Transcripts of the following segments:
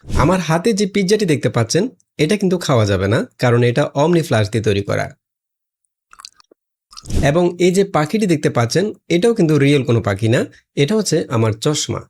আমার হাতে যে পিজ্জাটি দেখতে পাচ্ছেন এটা কিন্তু খাওয়া যাবে না, কারণ এটা অমনি ফ্লাশ দিয়ে তৈরি করা। এবং এই যে পাখিটি দেখতে পাচ্ছেন এটাও কিন্তু রিয়েল কোনো পাখি না, এটা হচ্ছে আমার চশমা।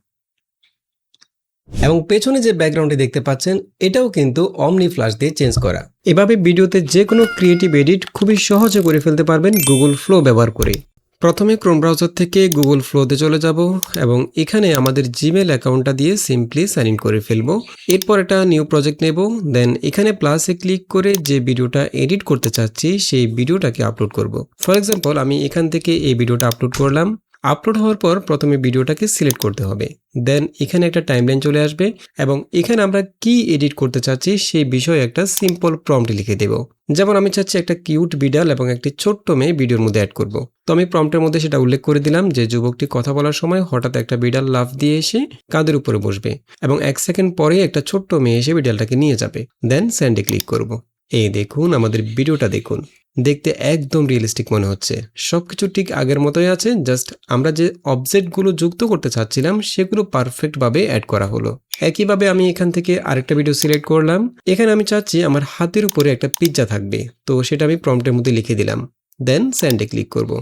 এবং পেছনে যে ব্যাকগ্রাউন্ডটি দেখতে পাচ্ছেন এটাও কিন্তু অমনি ফ্লাশ দিয়ে চেঞ্জ করা। এভাবে ভিডিওতে যে কোনো ক্রিয়েটিভ এডিট খুবই সহজে করে ফেলতে পারবেন গুগল ফ্লো ব্যবহার করে। প্রথমে ক্রোম ব্রাউজার থেকে গুগল ফ্লোতে চলে যাব এবং এখানে আমাদের জিমেল অ্যাকাউন্টটা দিয়ে সিম্পলি সাইন ইন করে ফেলবো। এরপর একটা নিউ প্রজেক্ট নেব, দেন এখানে প্লাসে ক্লিক করে যে ভিডিওটা এডিট করতে চাচ্ছি সেই ভিডিওটাকে আপলোড করব। ফর এক্সাম্পল আমি এখান থেকে এই ভিডিওটা আপলোড করলাম। আপলোড হওয়ার পর প্রথমে ভিডিওটাকে সিলেক্ট করতে হবে, দেন এখানে একটা টাইমলাইন চলে আসবে এবং এখানে আমরা কি এডিট করতে চাচ্ছি সেই বিষয়ে একটা সিম্পল প্রম্পট লিখে দেব। যেমন আমি চাচ্ছি একটা কিউট বিড়াল এবং একটি ছোট্ট মেয়ে ভিডিওর মধ্যে অ্যাড করব। তো আমি প্রম্পটের মধ্যে সেটা উল্লেখ করে দিলাম যে যুবকটি কথা বলার সময় হঠাৎ একটা বিড়াল লাফ দিয়ে এসে কাঁধের উপরে বসবে এবং 1 সেকেন্ড পরে একটা ছোট্ট মেয়ে এসে বিড়ালটাকে নিয়ে যাবে, দেন সেন্ডে ক্লিক করব। এই দেখুন আমাদের ভিডিওটা দেখুন, দেখতে একদম রিয়েলিস্টিক মনে হচ্ছে। সবকিছু ঠিক আগের মতোই আছে, জাস্ট আমরা যে অবজেক্টগুলো যুক্ত করতে চাচ্ছিলাম সেগুলো পারফেক্টভাবে অ্যাড করা হলো। একইভাবে আমি এখান থেকে আরেকটা ভিডিও সিলেক্ট করলাম। এখানে আমি চাচ্ছি আমার হাতের উপরে একটা পিজ্জা থাকবে, তো সেটা আমি প্রম্পটের মধ্যে লিখে দিলাম, দেন সেন্ডে ক্লিক করব।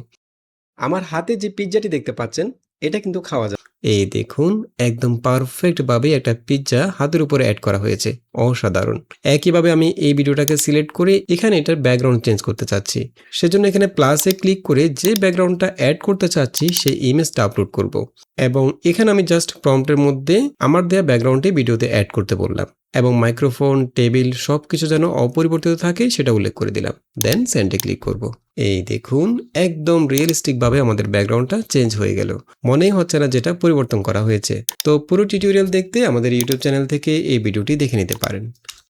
আমার হাতে যে পিজ্জাটি দেখতে পাচ্ছেন এটা কিন্তু খাওয়া যায়। এই দেখুন একদম পারফেক্ট ভাবে একটা পিজ্জা হাতের উপরে অ্যাড করা হয়েছে, অসাধারণ। একইভাবে আমি এই ভিডিওটাকে সিলেক্ট করে এখানে এটার ব্যাকগ্রাউন্ড চেঞ্জ করতে চাচ্ছি, সেজন্য এখানে প্লাসে ক্লিক করে যে ব্যাকগ্রাউন্ডটা অ্যাড করতে চাচ্ছি সেই ইমেজটা আপলোড করব এবং এখানে আমি জাস্ট প্রম্পটের মধ্যে আমার দেয়া ব্যাকগ্রাউন্ডে ভিডিওতে অ্যাড করতে বললাম এবং মাইক্রোফোন টেবিল সবকিছু যেন অপরিবর্তিত থাকে সেটা উল্লেখ করে দিলাম, দেন সেন্ডে ক্লিক করব। এই দেখুন একদম রিয়েলিস্টিক ভাবে আমাদের ব্যাকগ্রাউন্ডটা চেঞ্জ হয়ে গেল, মনেই হচ্ছে না যেটা পরিবর্তন করা হয়েছে। তো পুরো টিউটোরিয়াল দেখতে আমাদের ইউটিউব চ্যানেল থেকে এই ভিডিওটি দেখে নিতে পারেন।